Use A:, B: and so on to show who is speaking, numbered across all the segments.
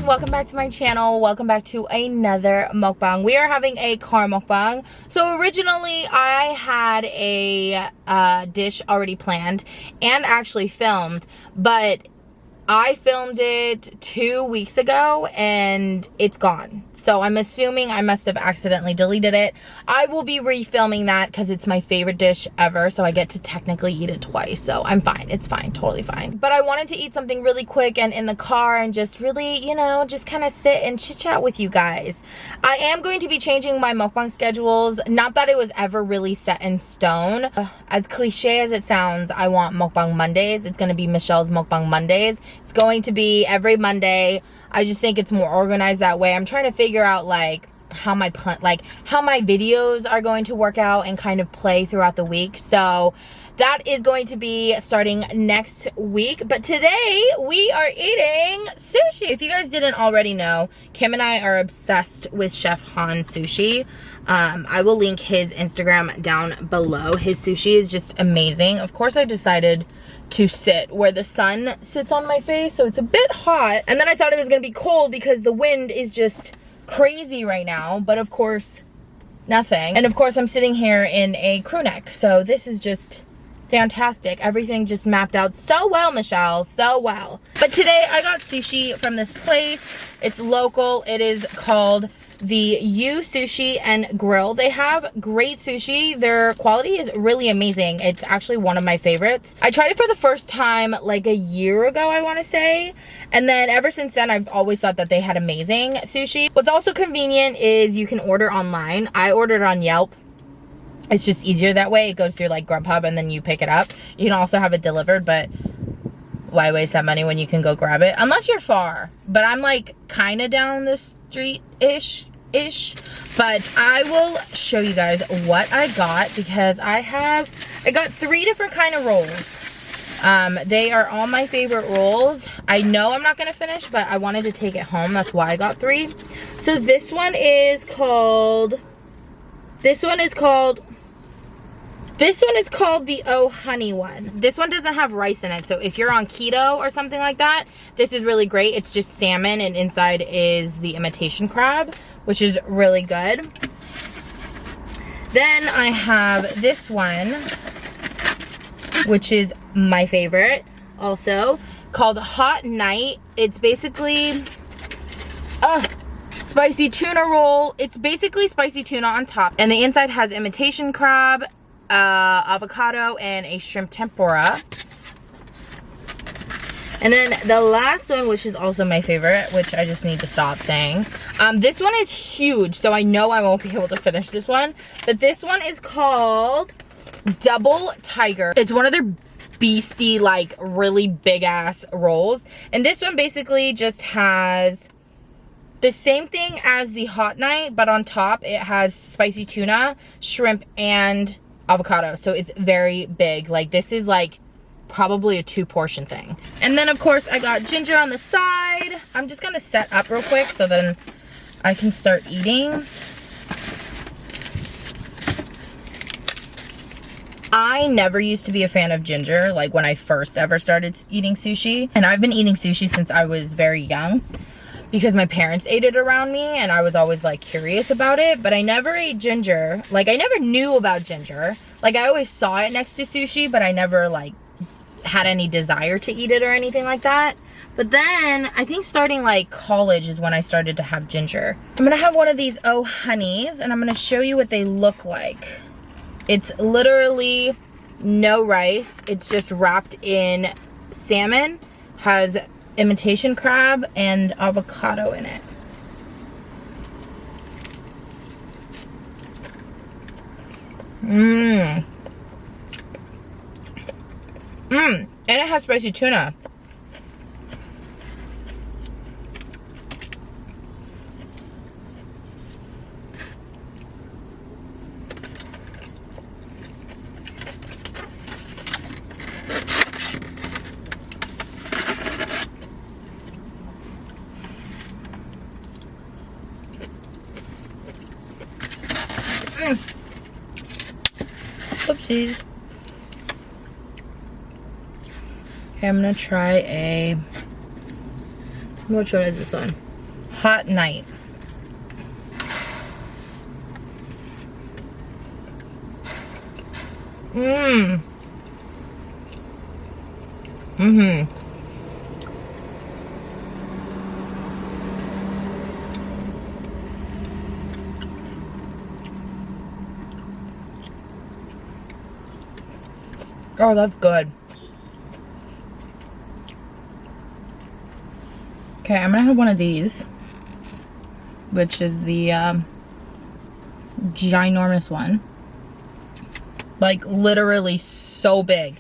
A: welcome back to my channel. Welcome back to another mukbang. We are having a car mukbang. So originally I had a dish already planned and actually filmed, but I filmed it 2 weeks ago and it's gone. So I'm assuming I must have accidentally deleted it. I will be refilming that because it's my favorite dish ever. So I get to technically eat it twice. So I'm fine. It's fine. Totally fine. But I wanted to eat something really quick and in the car and just really, you know, just kind of sit and chit chat with you guys. I am going to be changing my mukbang schedules. Not that it was ever really set in stone. As cliche as it sounds, I want mukbang Mondays. It's going to be Michelle's mukbang Mondays. It's going to be every Monday. I just think it's more organized that way. I'm trying to figure out like how my videos are going to work out and kind of play throughout the week. So that is going to be starting next week. But today we are eating sushi. If you guys didn't already know, Kim and I are obsessed with Chef Han Sushi. I will link his Instagram down below. His sushi is just amazing. Of course, I decided to sit where the sun sits on my face, so it's a bit hot. And then I thought it was gonna be cold because the wind is just crazy right now, but of course, nothing. And of course, I'm sitting here in a crew neck, so this is just fantastic. Everything just mapped out so well, Michelle, so well. But today I got sushi from this place. It's local. It is called the Sushi and Grill. They have great sushi. Their quality is really amazing. It's actually one of my favorites. I tried it for the first time like a year ago, I want to say. And then ever since then, I've always thought that they had amazing sushi. What's also convenient is you can order online. I ordered on Yelp. It's just easier that way. It goes through like Grubhub and then you pick it up. You can also have it delivered, but why waste that money when you can go grab it? Unless you're far. But I'm like kind of down the street-ish. But I will show you guys what I got because I got 3 different kind of rolls. They are all my favorite rolls. I know I'm not gonna finish, but I wanted to take it home. That's why I got 3. So this one is called the Oh Honey one. This one doesn't have rice in it, so if you're on keto or something like that, this is really great. It's just salmon and inside is the imitation crab, which is really good. Then I have this one, which is my favorite also, called Hot Night. It's basically spicy tuna roll. It's basically spicy tuna on top, and the inside has imitation crab, avocado, and a shrimp tempura. And then the last one, which is also my favorite, which I just need to stop saying. This one is huge, so I know I won't be able to finish this one. But this one is called Double Tiger. It's one of their beastie, like, really big-ass rolls. And this one basically just has the same thing as the Hot Night, but on top it has spicy tuna, shrimp, and avocado. So it's very big. Like, this is like probably a 2-portion thing. And then of course I got ginger on the side. I'm just gonna set up real quick so then I can start eating. I never used to be a fan of ginger, like when I first ever started eating sushi. And I've been eating sushi since I was very young because my parents ate it around me and I was always like curious about it, but I never ate ginger. Like, I never knew about ginger. Like, I always saw it next to sushi, but I never like had any desire to eat it or anything like that. But then I think starting like college is when I started to have ginger. I'm gonna have one of these Oh Honeys and I'm gonna show you what they look like. It's literally no rice. It's just wrapped in salmon, has imitation crab and avocado in it. And it has spicy tuna. Oopsies. Okay, I'm gonna try which one is this one? hot night. Mmm. Mm-hmm. Oh, that's good. Okay, I'm gonna have one of these, which is the ginormous one. Like, literally so big.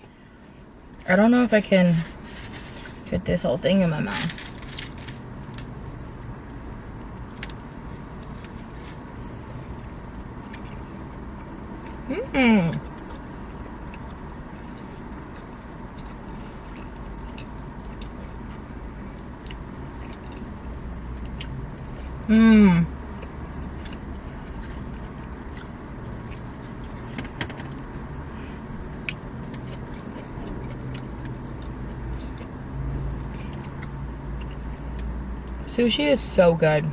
A: I don't know if I can fit this whole thing in my mouth. Mmm. Mmm. Sushi is so good.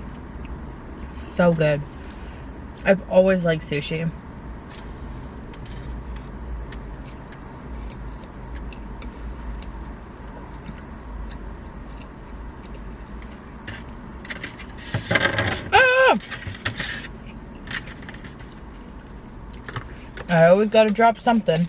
A: So good. I've always liked sushi. Ah! I always gotta drop something.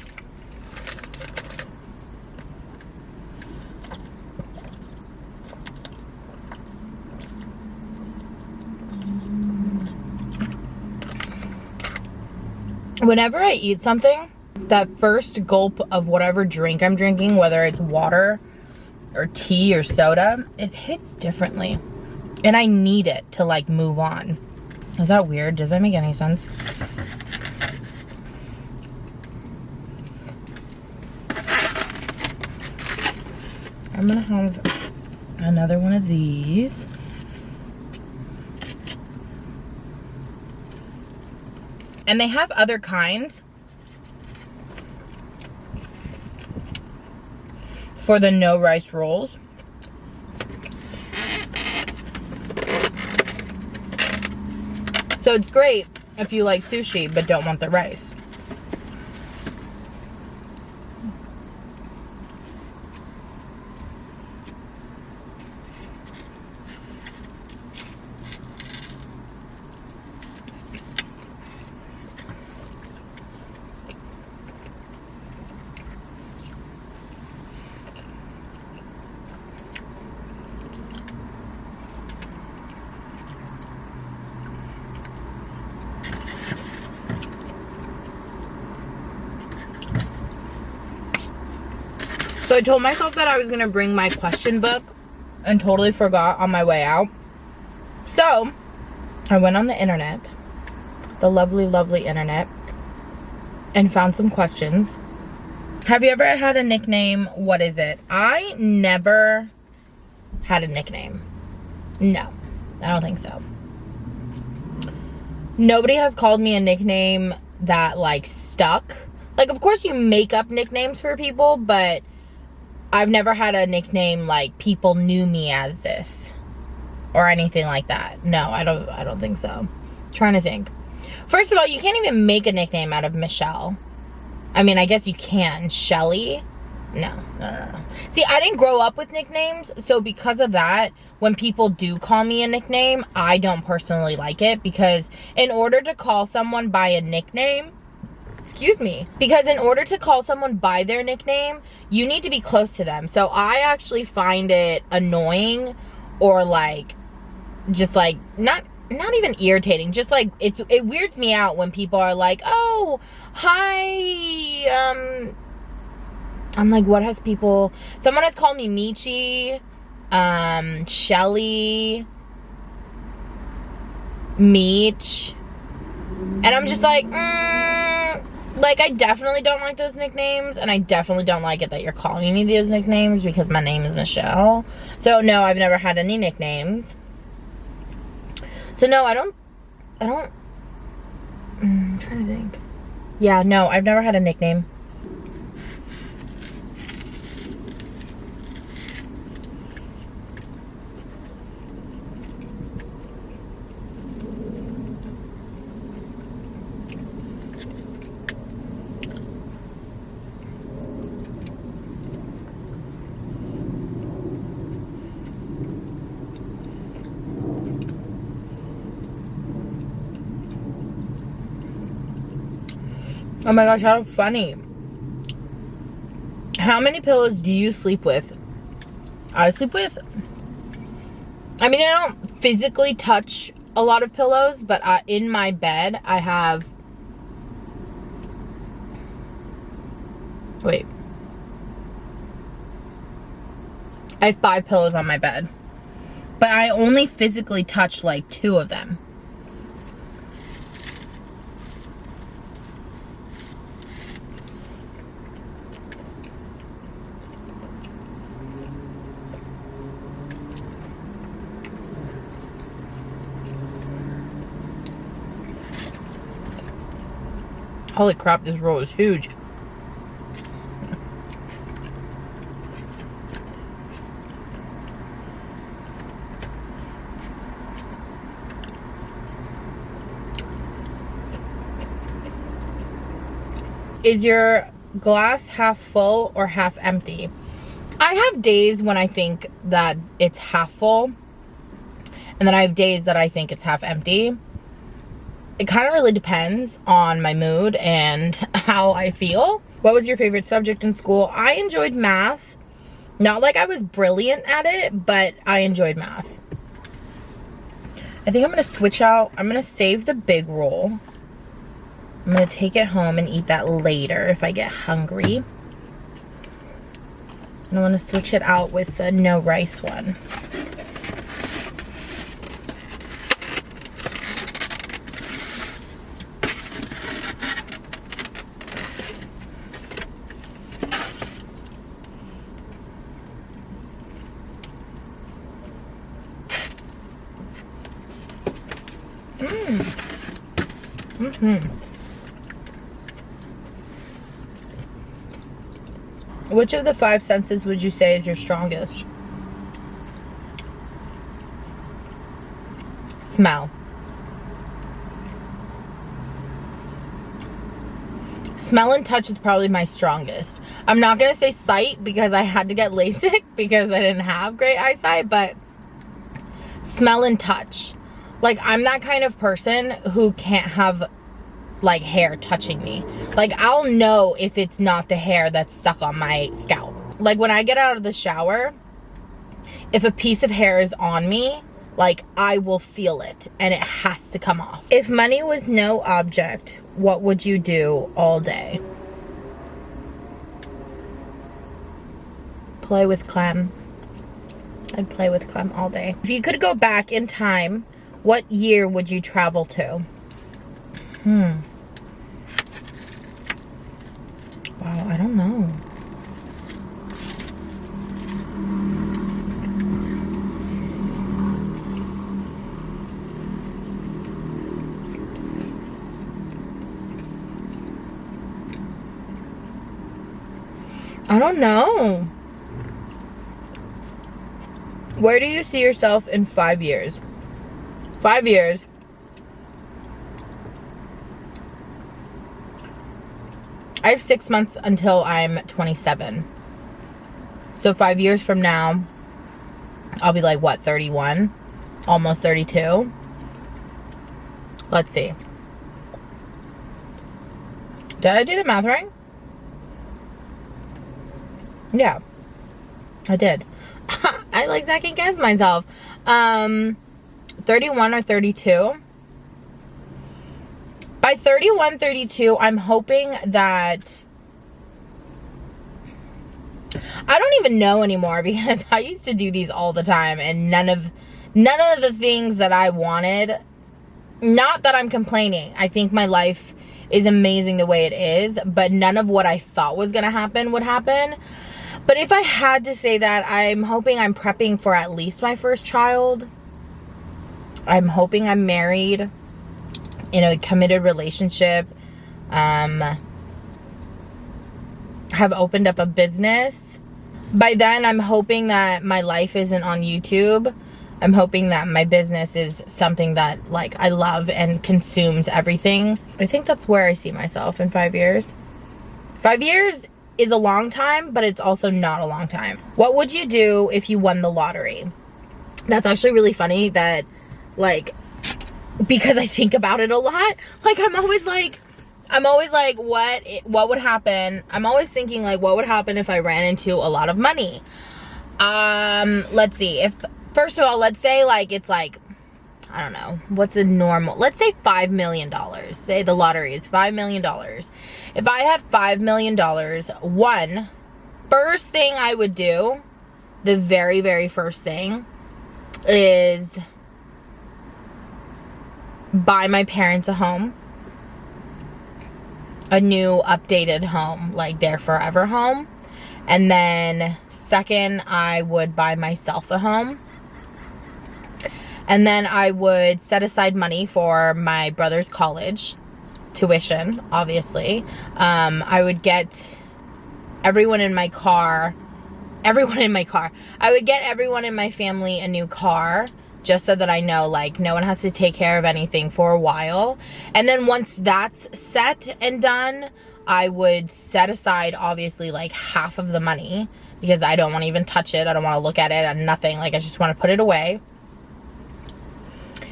A: Whenever I eat something, that first gulp of whatever drink I'm drinking, whether it's water or tea or soda, it hits differently. And I need it to like move on. Is that weird? Does that make any sense? I'm gonna have another one of these. And they have other kinds for the no rice rolls. So it's great if you like sushi but don't want the rice. So I told myself that I was gonna bring my question book and totally forgot on my way out. So I went on the internet, the lovely, lovely internet, and found some questions. Have you ever had a nickname? What is it? I never had a nickname. No, I don't think so. Nobody has called me a nickname that like stuck. Like, of course you make up nicknames for people, but I've never had a nickname like people knew me as this or anything like that. No, I don't think so. I'm trying to think. First of all, you can't even make a nickname out of Michelle. I mean, I guess you can. Shelly? No. See, I didn't grow up with nicknames, so because of that, when people do call me a nickname, I don't personally like it, because in order to call someone by a nickname, because in order to call someone by their nickname, you need to be close to them. So I actually find it annoying, or like, just like, not even irritating, just like, it weirds me out when people are like, oh, hi, I'm like, what has people, someone has called me Michi, Shelly, Meech, and I'm just like, like, I definitely don't like those nicknames, and I definitely don't like it that you're calling me those nicknames, because my name is Michelle. So no, I've never had any nicknames. So no, I'm trying to think. Yeah, no, I've never had a nickname. Oh my gosh, how funny. How many pillows do you sleep with? I sleep with, I mean, I don't physically touch a lot of pillows, but in my bed, I have, wait. I have 5 pillows on my bed. But I only physically touch like 2 of them. Holy crap, this roll is huge. Is your glass half full or half empty? I have days when I think that it's half full, and then I have days that I think it's half empty. It kind of really depends on my mood and how I feel. What was your favorite subject in school? I enjoyed math. Not like I was brilliant at it, but I enjoyed math. I think I'm going to switch out. I'm going to save the big roll. I'm going to take it home and eat that later if I get hungry. And I want to switch it out with the no rice one. Which of the 5 senses would you say is your strongest? Smell. Smell and touch is probably my strongest. I'm not going to say sight because I had to get LASIK because I didn't have great eyesight, but smell and touch. Like, I'm that kind of person who can't have like hair touching me. Like, I'll know if it's not the hair that's stuck on my scalp. Like, when I get out of the shower, if a piece of hair is on me, like, I will feel it and it has to come off. If money was no object, what would you do all day? Play with Clem. I'd play with Clem all day. If you could go back in time, what year would you travel to? Wow, I don't know. I don't know. Where do you see yourself in 5 years? 5 years. I have 6 months until I'm 27. So 5 years from now, I'll be like, what, 31? Almost 32? Let's see. Did I do the math right? Yeah, I did. I like second guess myself. 31 or 32? By 31, 32, I'm hoping that... I don't even know anymore because I used to do these all the time and none of the things that I wanted, not that I'm complaining. I think my life is amazing the way it is, but none of what I thought was going to happen would happen. But if I had to say that, I'm hoping I'm prepping for at least my first child. I'm hoping I'm married in a committed relationship, have opened up a business. By then, I'm hoping that my life isn't on YouTube. I'm hoping that my business is something that, like, I love and consumes everything. I think that's where I see myself in 5 years. 5 years is a long time, but it's also not a long time. What would you do if you won the lottery? That's actually really funny that, like, because I think about it a lot. Like, I'm always like, I'm always like, what would happen? I'm always thinking like, what would happen if I ran into a lot of money? Let's see. First of all, let's say like, it's like, I don't know, what's a normal, let's say $5 million. Say the lottery is $5 million. If I had $5 million, first thing I would do, the very, very first thing is buy my parents a home. A new updated home, like their forever home. And then second, I would buy myself a home. And then I would set aside money for my brother's college tuition, obviously. I would get everyone in my I would get everyone in my family a new car, just so that I know, like, no one has to take care of anything for a while. And then once that's set and done, I would set aside, obviously, like, half of the money, because I don't want to even touch it. I don't want to look at it and nothing. Like, I just want to put it away.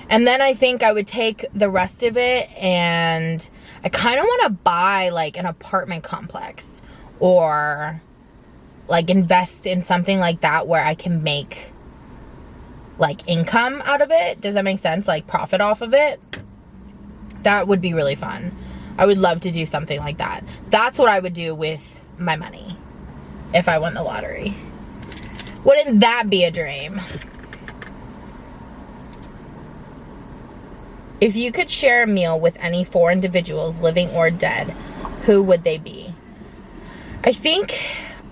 A: And then I think I would take the rest of it, and I kind of want to buy, like, an apartment complex, or, like, invest in something like that where I can make, like, income out of it. Does that make sense? Like, profit off of it. That would be really fun. I would love to do something like that. That's what I would do with my money if I won the lottery. Wouldn't that be a dream? If you could share a meal with any 4 individuals, living or dead, who would they be? I think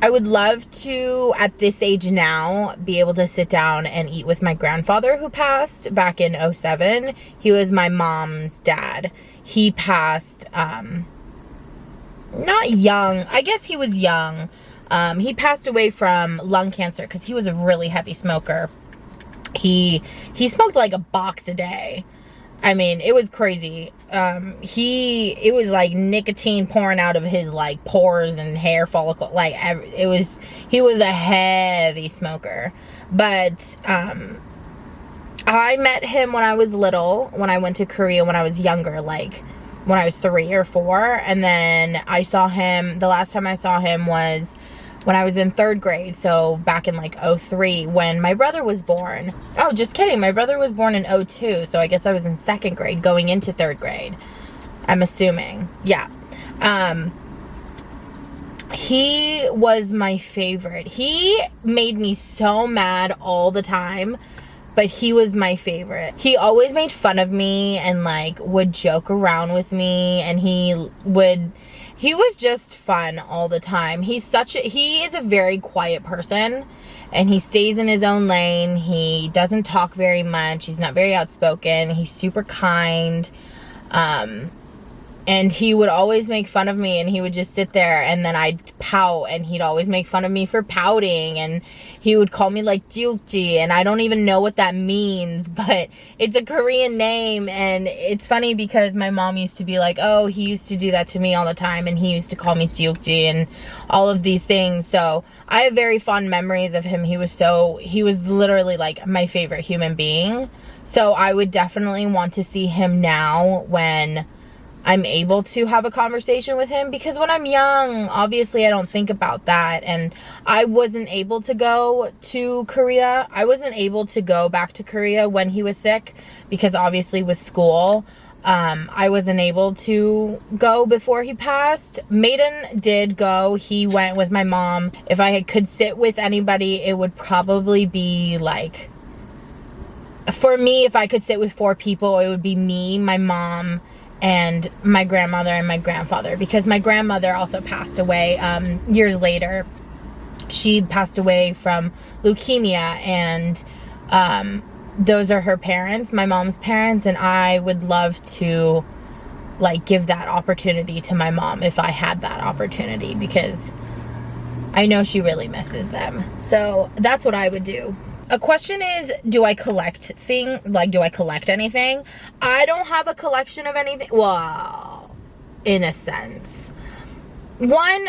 A: I would love to, at this age now, be able to sit down and eat with my grandfather, who passed back in 2007. He was my mom's dad. He passed, not young. I guess he was young. He passed away from lung cancer because he was a really heavy smoker. He smoked like a box a day. I mean, it was crazy. It was like nicotine pouring out of his like pores and hair follicle. Like, he was a heavy smoker. But, I met him when I was little, when I went to Korea when I was younger, like when I was 3 or 4. And then I saw him, the last time I saw him was when I was in 3rd grade, so back in like 2003, when my brother was born. Oh, just kidding. My brother was born in 2002, so I guess I was in 2nd grade going into 3rd grade. I'm assuming. Yeah. He was my favorite. He made me so mad all the time, but he was my favorite. He always made fun of me and like would joke around with me, and he was just fun all the time. He is a very quiet person, and he stays in his own lane. He doesn't talk very much. He's not very outspoken. He's super kind. And he would always make fun of me, and he would just sit there, and then I'd pout, and he'd always make fun of me for pouting, and he would call me like Jukji, and I don't even know what that means, but it's a Korean name. And it's funny because my mom used to be like, oh, he used to do that to me all the time, and he used to call me Jukji and all of these things. So I have very fond memories of him. He was literally like my favorite human being. So I would definitely want to see him now when I'm able to have a conversation with him, because when I'm young, obviously I don't think about that. And I wasn't able to go to Korea. I wasn't able to go back to Korea when he was sick, because obviously with school, I wasn't able to go before he passed. Maiden did go. He went with my mom. If I could sit with anybody, it would probably be like, for me, if I could sit with 4 people, it would be me, my mom, and my grandmother and my grandfather, because my grandmother also passed away years later. She passed away from leukemia, and those are her parents, my mom's parents, and I would love to like give that opportunity to my mom if I had that opportunity, because I know she really misses them. So that's what I would do. A question is, do I collect things? Like, do I collect anything? I don't have a collection of anything. Well, in a sense. 1,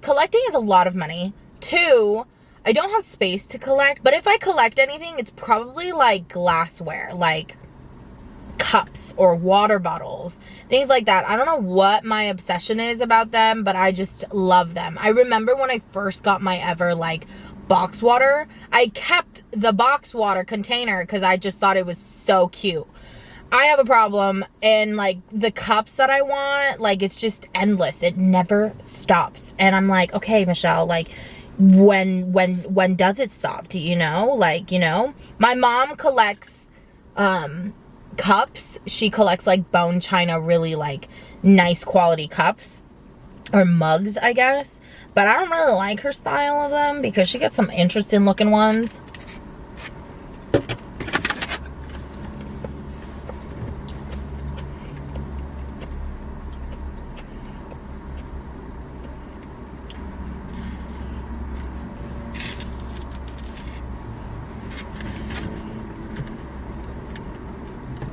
A: collecting is a lot of money. 2, I don't have space to collect. But if I collect anything, it's probably like glassware. Like cups or water bottles, things like that. I don't know what my obsession is about them, but I just love them. I remember when I first got my ever like box water, I kept the box water container because I just thought it was so cute. I have a problem in like the cups that I want, like it's just endless. It never stops. And I'm like, okay, Michelle, like when does it stop? Do you know? Like, you know, my mom collects cups. She collects like bone china, really like nice quality cups or mugs, I guess. But I don't really like her style of them because she gets some interesting looking ones.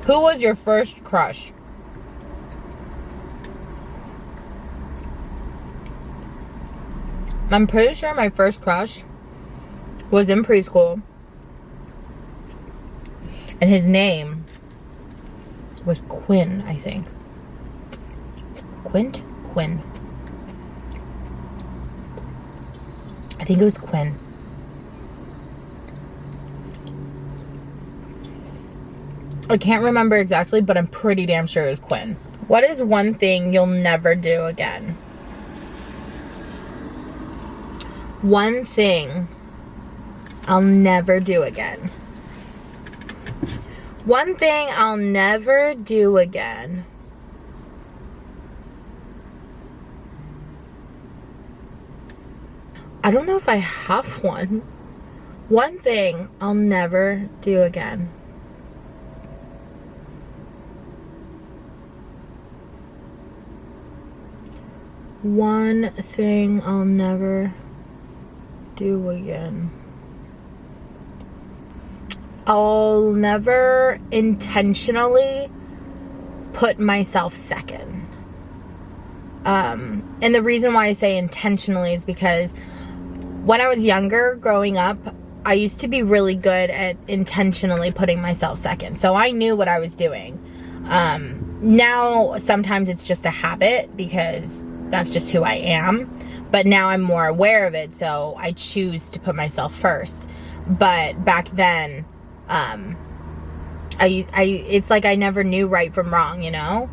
A: Who was your first crush? I'm pretty sure my first crush was in preschool. And his name was Quinn, I think. Quinn? I think it was Quinn. I can't remember exactly, but I'm pretty damn sure it was Quinn. What is one thing you'll never do again? One thing I'll never do again. One thing I'll never do again. I don't know if I have one. One thing I'll never do again. One thing I'll never do again. I'll never intentionally put myself second. And the reason why I say intentionally is because when I was younger, growing up, I used to be really good at intentionally putting myself second. So I knew what I was doing. Now, sometimes it's just a habit because that's just who I am. But now I'm more aware of it, so I choose to put myself first. But back then, it's like I never knew right from wrong, you know?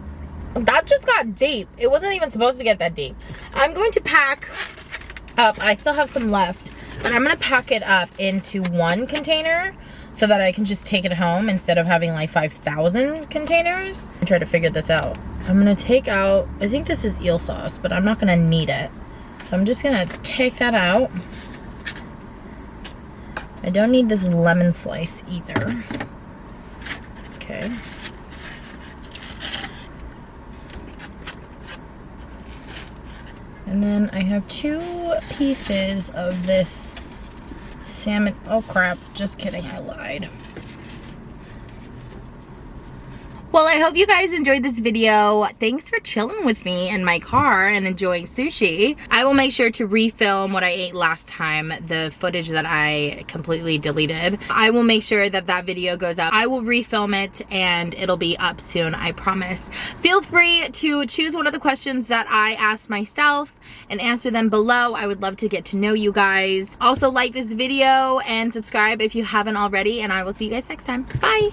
A: That just got deep. It wasn't even supposed to get that deep. I'm going to pack up. I still have some left, but I'm going to pack it up into one container so that I can just take it home instead of having like 5,000 containers. I'm trying to figure this out. I'm going to take out, I think this is eel sauce, but I'm not going to need it. So I'm just going to take that out. I don't need this lemon slice either. Okay. And then I have 2 pieces of this salmon. Oh crap, just kidding, I lied. Well, I hope you guys enjoyed this video. Thanks for chilling with me in my car and enjoying sushi. I will make sure to refilm what I ate last time, the footage that I completely deleted. I will make sure that that video goes up. I will refilm it and it'll be up soon, I promise. Feel free to choose one of the questions that I asked myself and answer them below. I would love to get to know you guys. Also, like this video and subscribe if you haven't already, and I will see you guys next time. Bye!